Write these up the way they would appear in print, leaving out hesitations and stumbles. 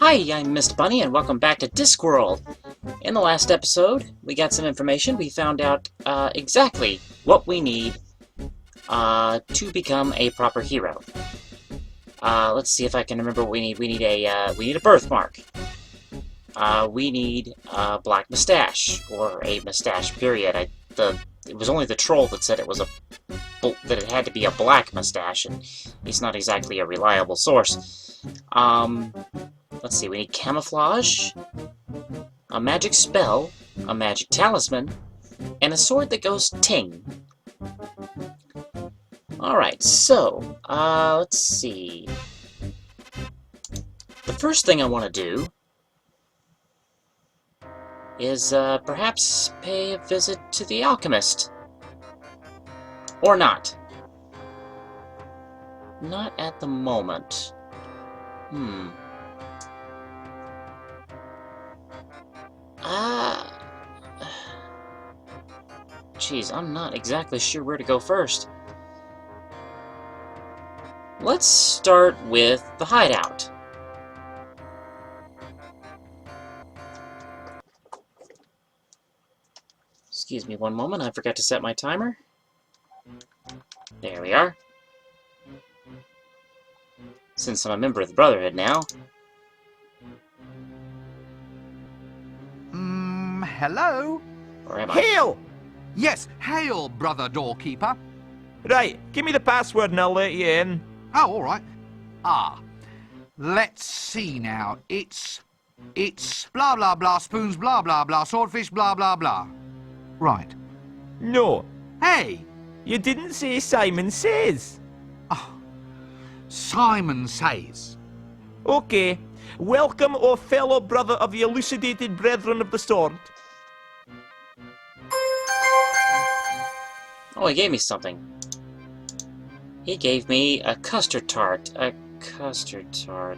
Hi, I'm Mr. Bunny, and welcome back to Discworld. In the last episode, we got some information. We found out exactly what we need to become a proper hero. Let's see if I can remember what we need. We need a birthmark. We need a black mustache, or a mustache. Period. It was only the troll that said that it had to be a black mustache, and he's not exactly a reliable source. Let's see, we need camouflage, a magic spell, a magic talisman, and a sword that goes ting. Alright, so, let's see. The first thing I want to do is, perhaps pay a visit to the alchemist. Or not. Not at the moment. Geez, I'm not exactly sure where to go first. Let's start with the hideout. Excuse me one moment, I forgot to set my timer. There we are. Since I'm a member of the Brotherhood now. Hello? Or am I? Hail! Yes, hail, brother doorkeeper. Right, give me the password and I'll let you in. Oh, all right. Let's see now. It's blah blah blah, spoons blah blah blah, swordfish blah blah blah. Right. No, Hey! you didn't say Simon Says. Simon Says. Okay, welcome, O fellow brother of the elucidated brethren of the sword. Oh, he gave me something. He gave me a custard tart. A custard tart.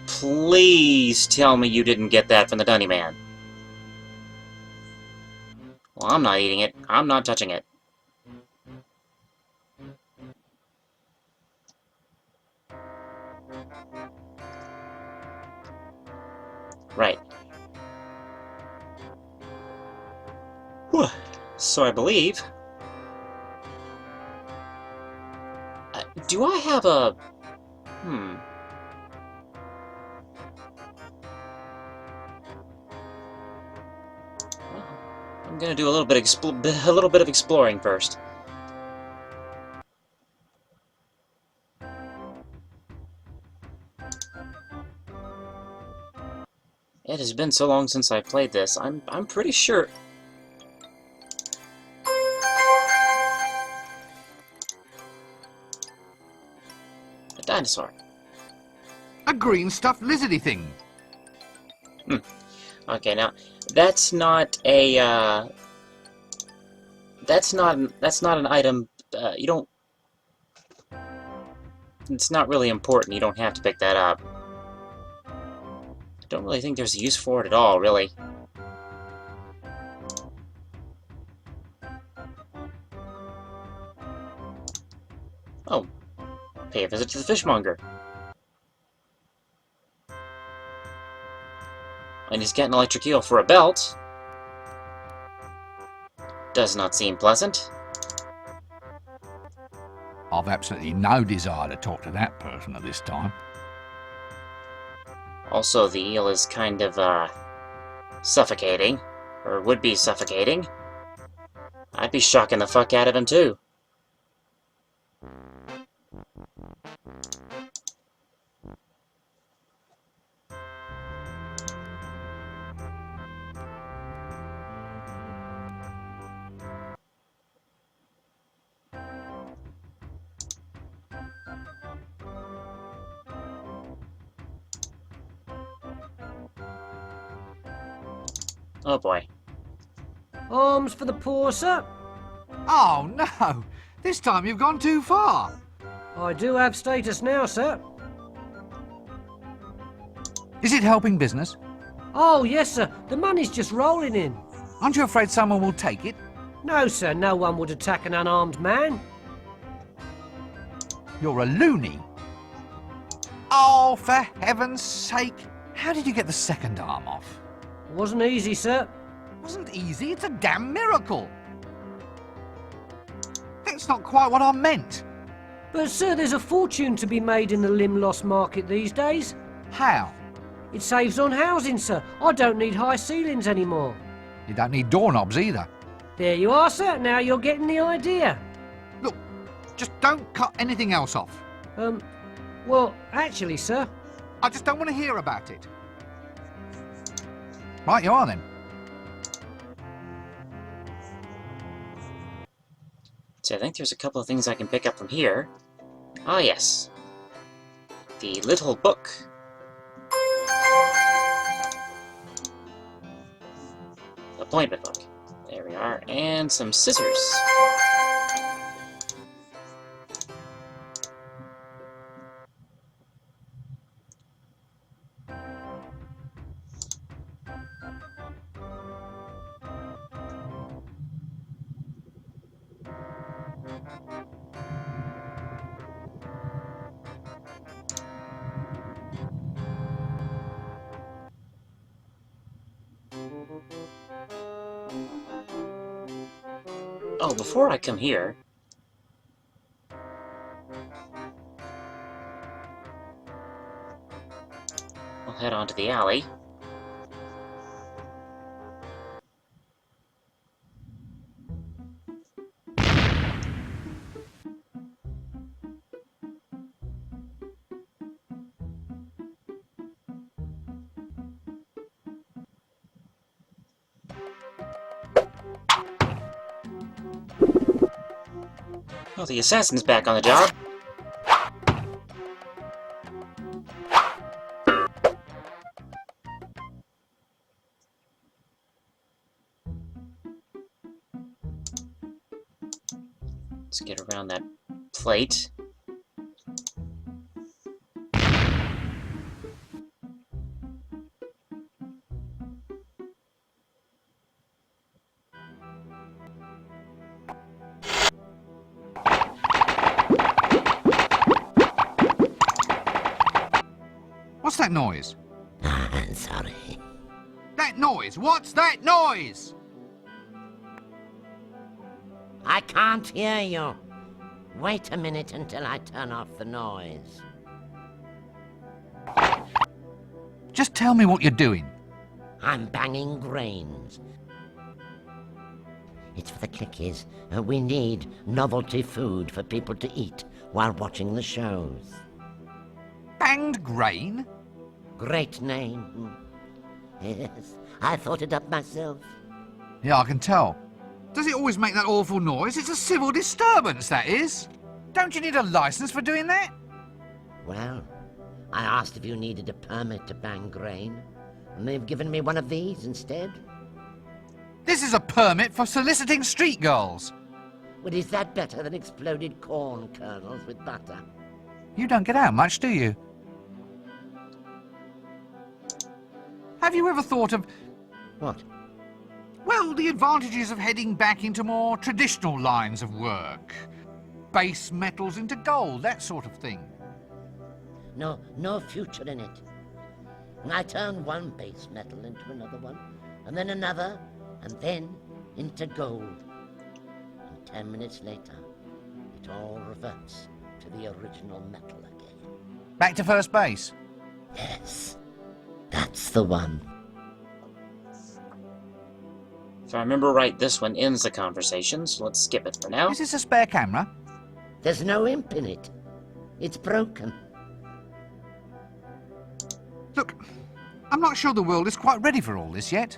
Please tell me you didn't get that from the Dunny Man. Well, I'm not eating it. I'm not touching it. Right. Whew. So I believe... do I have a... Well, I'm gonna do a little bit of exploring first. It has been so long since I played this. I'm pretty sure. A dinosaur. A green stuffed lizardy thing. Okay, now that's not a that's not an item. You don't. It's not really important. You don't have to pick that up. Don't really think there's a use for it at all, really. Oh, pay a visit to the fishmonger. And he's getting electric eel for a belt. Does not seem pleasant. I've absolutely no desire to talk to that person at this time. Also, the eel is kind of, suffocating. Or would be suffocating. I'd be shocking the fuck out of him, too. Oh boy. Arms for the poor, sir. Oh, no! This time you've gone too far. I do have status now, sir. Is it helping business? Oh, yes, sir. The money's just rolling in. Aren't you afraid someone will take it? No, sir. No one would attack an unarmed man. You're a loony. Oh, for heaven's sake. How did you get the second arm off? Wasn't easy, sir. Wasn't easy, it's a damn miracle. That's not quite what I meant. But, sir, there's a fortune to be made in the limb loss market these days. How? It saves on housing, sir. I don't need high ceilings anymore. You don't need doorknobs either. There you are, sir. Now you're getting the idea. Look, just don't cut anything else off. Well, actually, sir. I just don't want to hear about it. Right, you are then. So I think there's a couple of things I can pick up from here. Ah, yes. The little book. Appointment book. There we are. And some scissors. Oh, before I come here... I'll head on to the alley. Oh, the assassin's back on the job. Let's get around that plate. What's that noise? Sorry. That noise! What's that noise? I can't hear you. Wait a minute until I turn off the noise. Just tell me what you're doing. I'm banging grains. It's for the clickies. We need novelty food for people to eat while watching the shows. Banged grain? Great name. Yes, I thought it up myself. Yeah, I can tell. Does it always make that awful noise? It's a civil disturbance, that is. Don't you need a license for doing that? Well, I asked if you needed a permit to bang grain, and they've given me one of these instead. This is a permit for soliciting street girls. Well, is that better than exploded corn kernels with butter? You don't get out much, do you? Have you ever thought of, What? well, the advantages of heading back into more traditional lines of work? Base metals into gold, that sort of thing. No future in it. I turn one base metal into another one, and then another, and then into gold. And 10 minutes later, it all reverts to the original metal again. Back to first base. Yes, that's the one. If I remember right, this one ends the conversation, so let's skip it for now. Is this a spare camera? There's no imp in it. It's broken. Look, I'm not sure the world is quite ready for all this yet.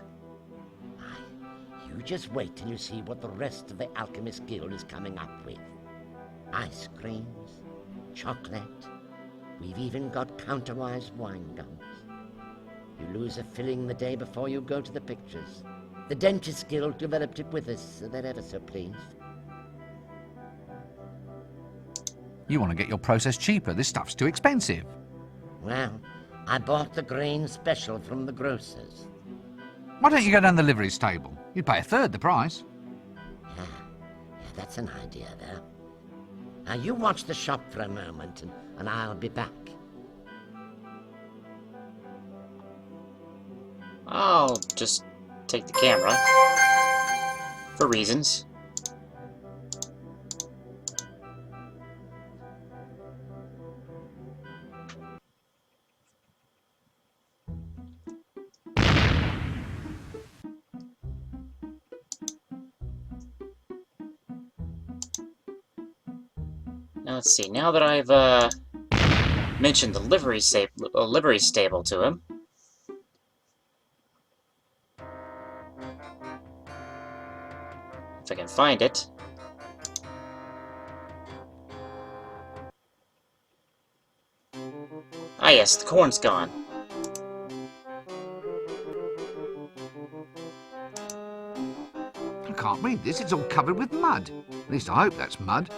You just wait till you see what the rest of the Alchemist Guild is coming up with. Ice creams, chocolate. We've even got counterwise wine guns. You lose a filling the day before you go to the pictures. The Dentist Guild developed it with us, so they're ever so pleased. You want to get your process cheaper. This stuff's too expensive. Well, I bought the grain special from the grocers. Why don't you go down the livery stable? You'd pay a third the price. Yeah, that's an idea there. Now you watch the shop for a moment and I'll be back. I'll just take the camera. For reasons. Now let's see, now that I've mentioned the livery stable to him, if I can find it. Ah yes, the corn's gone. I can't read this. It's all covered with mud. At least I hope that's mud.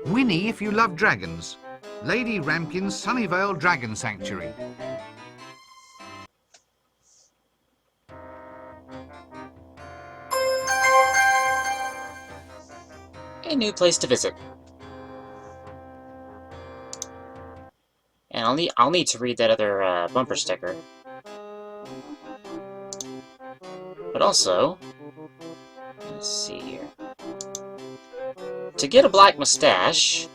Whinny if you love dragons. Lady Ramkin's Sunnyvale Dragon Sanctuary. A new place to visit. And I'll need to read that other bumper sticker. But also, let's see here. To get a black mustache,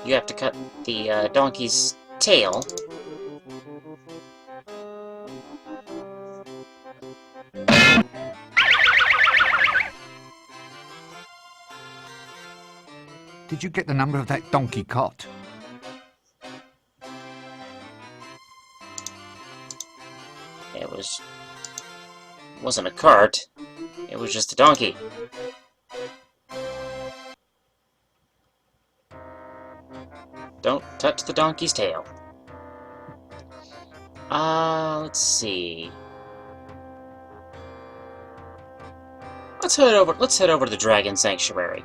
you have to cut the donkey's tail. Did you get the number of that donkey cot? It wasn't a cart. It was just a donkey. Don't touch the donkey's tail. Let's see. Let's head over to the Dragon Sanctuary.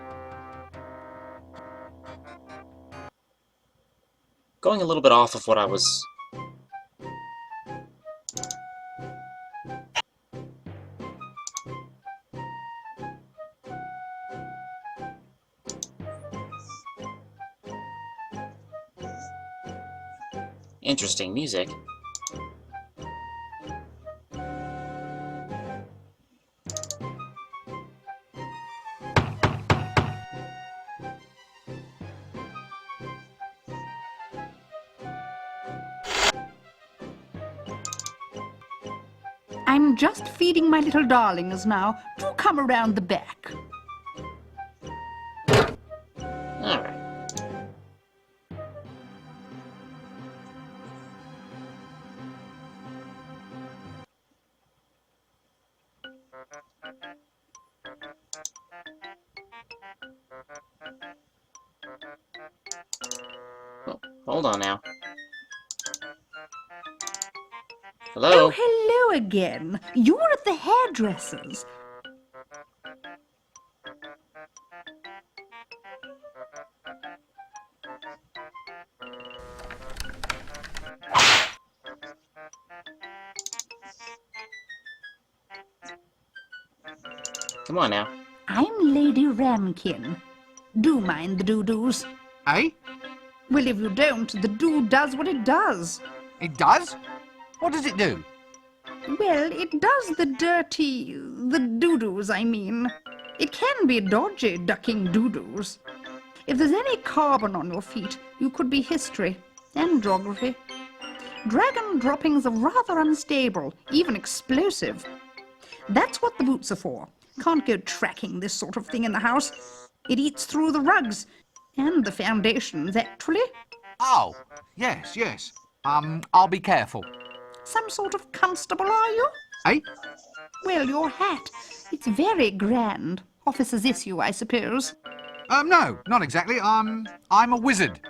Going a little bit off of what I was... Interesting music. I'm just feeding my little darlings now. Do come around the back. Alright. Oh, hold on now. Hello? Oh, hello again. You're at the hairdresser's. Come on now. I'm Lady Ramkin. Do mind the doo-doos. Eh? Well, if you don't, the doo does what it does. It does? What does it do? Well, it does the doo-doos, I mean. It can be dodgy, ducking doo-doos. If there's any carbon on your feet, you could be history and geography. Dragon droppings are rather unstable, even explosive. That's what the boots are for. Can't go tracking this sort of thing in the house. It eats through the rugs and the foundations, actually. Oh, yes, yes. I'll be careful. Some sort of constable, are you? Eh? Well, your hat. It's very grand. Officer's issue, I suppose. No, not exactly. I'm a wizard.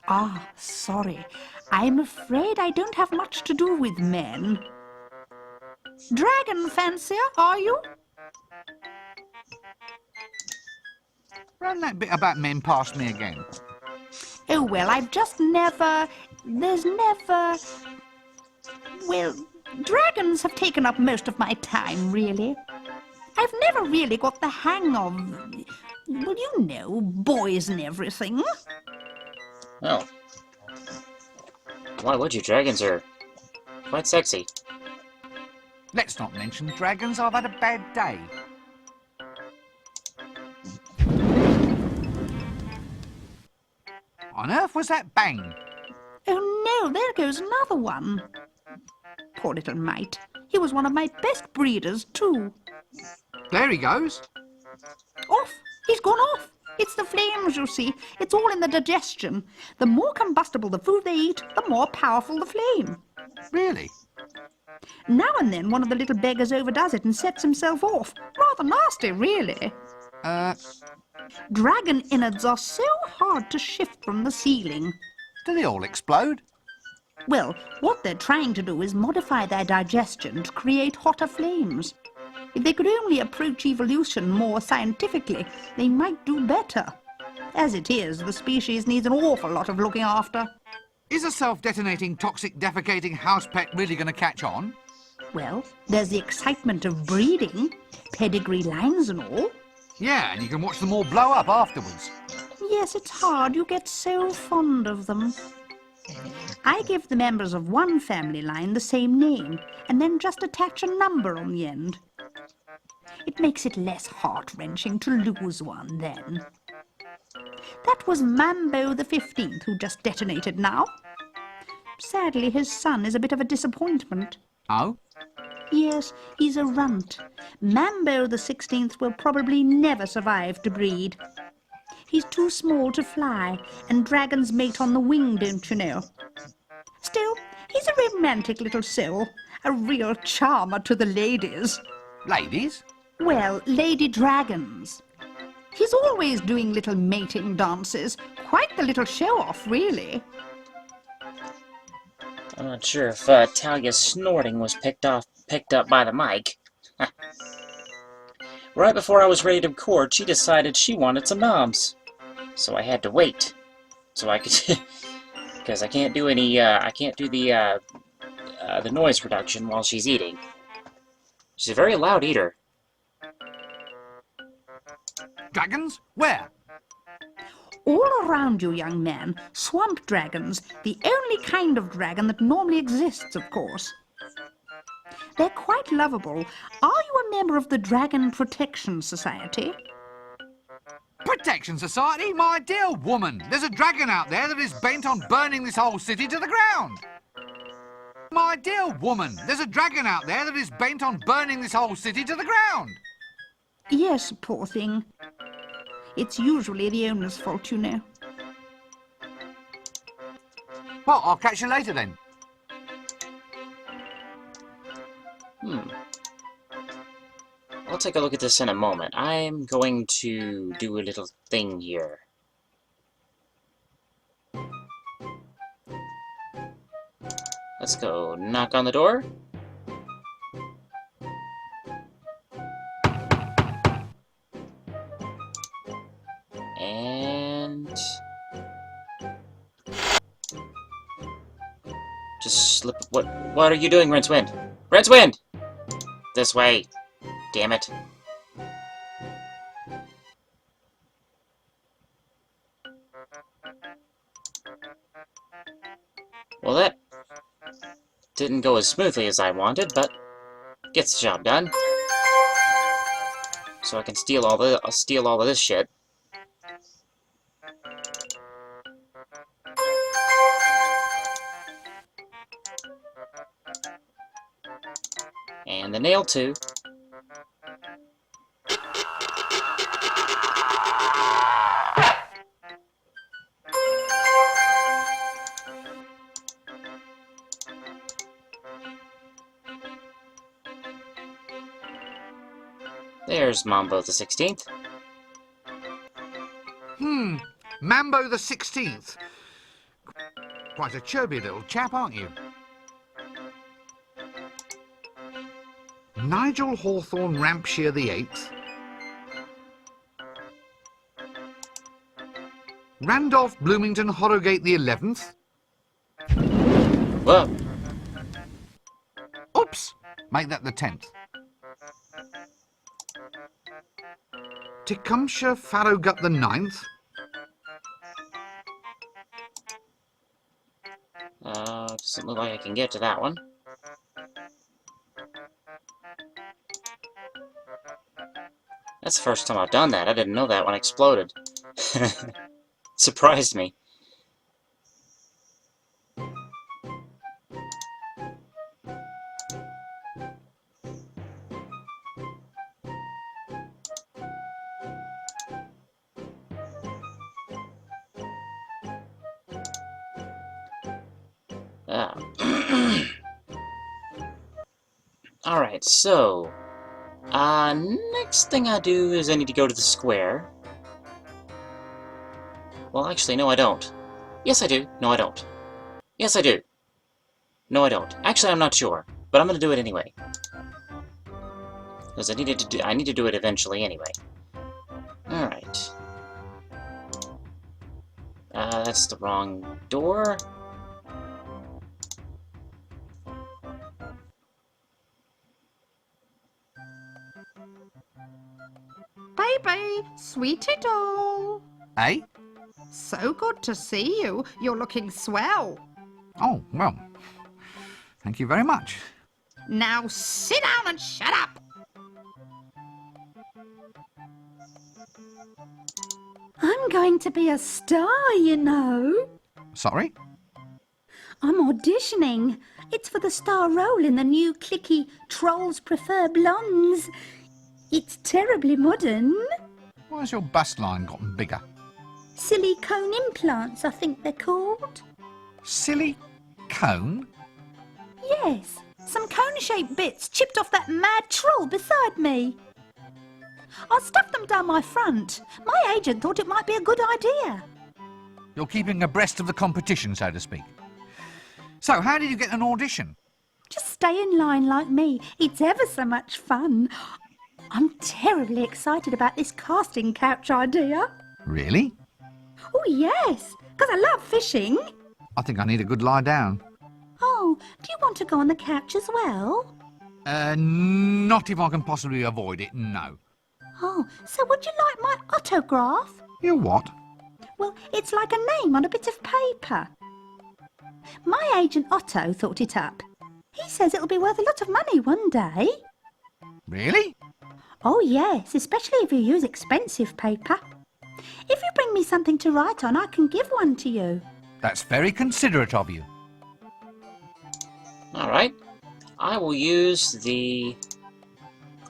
Ah, sorry. I'm afraid I don't have much to do with men. Dragon fancier, are you? Run that bit about men past me again. Oh, well, I've just never... Well, dragons have taken up most of my time, really. I've never really got the hang of... Well, you know, boys and everything. Well, why would you? Dragons are Quite sexy. Let's not mention dragons. I've had a bad day. On earth was that bang? Oh no, there goes another one. Poor little mite. He was one of my best breeders, too. There he goes. Off! He's gone off! It's the flames, you see. It's all in the digestion. The more combustible the food they eat, the more powerful the flame. Really? Now and then one of the little beggars overdoes it and sets himself off. Rather nasty, really. Dragon innards are so hard to shift from the ceiling. Do they all explode? Well, what they're trying to do is modify their digestion to create hotter flames. If they could only approach evolution more scientifically, they might do better. As it is, the species needs an awful lot of looking after. Is a self-detonating, toxic, defecating house pet really going to catch on? Well, there's the excitement of breeding, pedigree lines and all. Yeah, and you can watch them all blow up afterwards. Yes, it's hard. You get so fond of them. I give the members of one family line the same name, and then just attach a number on the end. It makes it less heart-wrenching to lose one then. That was Mambo the 15th who just detonated now. Sadly, his son is a bit of a disappointment. Oh? Yes, he's a runt. Mambo the 16th will probably never survive to breed. He's too small to fly, and dragons mate on the wing, don't you know? Still, he's a romantic little soul, a real charmer to the ladies. Ladies? Well, lady dragons. He's always doing little mating dances. Quite the little show-off, really. I'm not sure if Talia's snorting was picked up by the mic. Right before I was ready to record, she decided she wanted some noms. So I had to wait. So I could... Because I can't do any, I can't do the noise reduction while she's eating. She's a very loud eater. Dragons? Where? All around you, young man, swamp dragons, the only kind of dragon that normally exists, of course. They're quite lovable. Are you a member of the Dragon Protection Society? Protection Society? My dear woman, there's a dragon out there that is bent on burning this whole city to the ground. My dear woman, there's a dragon out there that is bent on burning this whole city to the ground. Yes, poor thing. It's usually the owner's fault, you know. Well, I'll catch you later then. I'll take a look at this in a moment. I'm going to do a little thing here. Let's go knock on the door. And... just slip... What are you doing, Rincewind? Rincewind! This way. Damn it. Well, that didn't go as smoothly as I wanted, but gets the job done. So I can steal all of this shit. And the nail too. There's Mambo the 16th. Mambo the 16th. Quite a chubby little chap, aren't you? Nigel Hawthorne Rampshire the 8th. Randolph Bloomington Horrogate the 11th. Whoa. Oops! Make that the 10th. Tecumseh Farrowgut the 9th. Doesn't look like I can get to that one. That's the first time I've done that. I didn't know that when I exploded. Surprised me. Alright, so... next thing I do is I need to go to the square. Well, actually, no I don't. Yes I do. No I don't. Yes I do. No I don't. Actually, I'm not sure. But I'm gonna do it anyway. Because I need to do it eventually anyway. Alright. That's the wrong door. Baby, sweetie doll. Eh? So good to see you. You're looking swell. Oh, well, thank you very much. Now sit down and shut up. I'm going to be a star, you know. Sorry? I'm auditioning. It's for the star role in the new clicky Trolls Prefer Blondes. It's terribly modern. Why's your bust line gotten bigger? Silicone implants, I think they're called. Silly cone? Yes, some cone-shaped bits chipped off that mad troll beside me. I stuffed them down my front. My agent thought it might be a good idea. You're keeping abreast of the competition, so to speak. So, how did you get an audition? Just stay in line like me. It's ever so much fun. I'm terribly excited about this casting couch idea. Really? Oh, yes, because I love fishing. I think I need a good lie down. Oh, do you want to go on the couch as well? Not if I can possibly avoid it, no. Oh, so would you like my autograph? You what? Well, it's like a name on a bit of paper. My agent Otto thought it up. He says it'll be worth a lot of money one day. Really? Oh, yes, especially if you use expensive paper. If you bring me something to write on, I can give one to you. That's very considerate of you. Alright. I will use the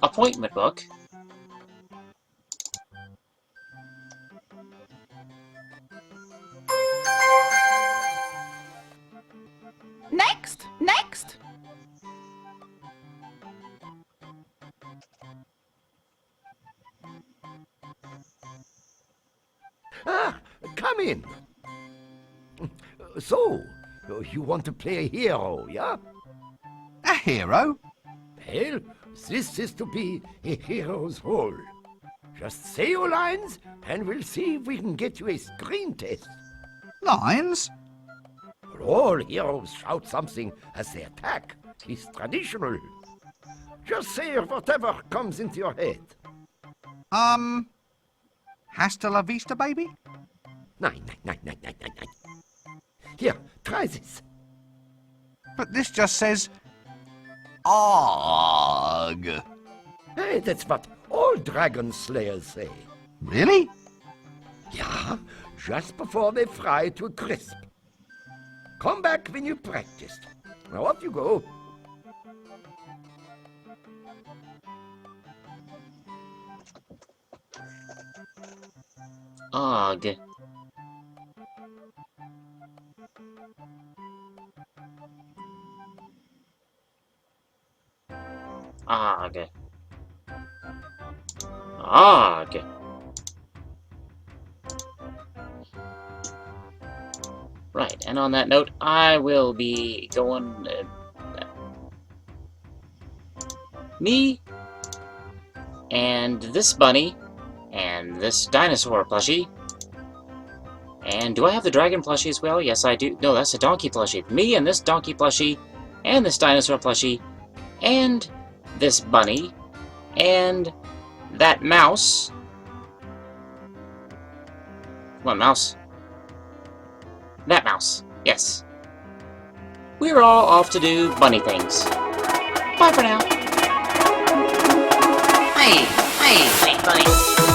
appointment book. Next, next. Ah, come in. So, you want to play a hero, yeah? A hero? Well, this is to be a hero's role. Just say your lines, and we'll see if we can get you a screen test. Lines? All heroes shout something as they attack. It's traditional. Just say whatever comes into your head. Hasta la vista, baby? Nine. Here, try this. But this just says... Arg. Hey, that's what all dragon slayers say. Really? Yeah, just before they fry to a crisp. Come back when you practiced. Now off you go. Og. Og. Og. Right, and on that note, I will be going... me, and this bunny, and this dinosaur plushie, and do I have the dragon plushie as well? Yes, I do. No, that's a donkey plushie. Me and this donkey plushie, and this dinosaur plushie, and this bunny, and that mouse. Come on, mouse. That mouse. Yes. We're all off to do bunny things. Bye for now. Hey, Wait, buddy.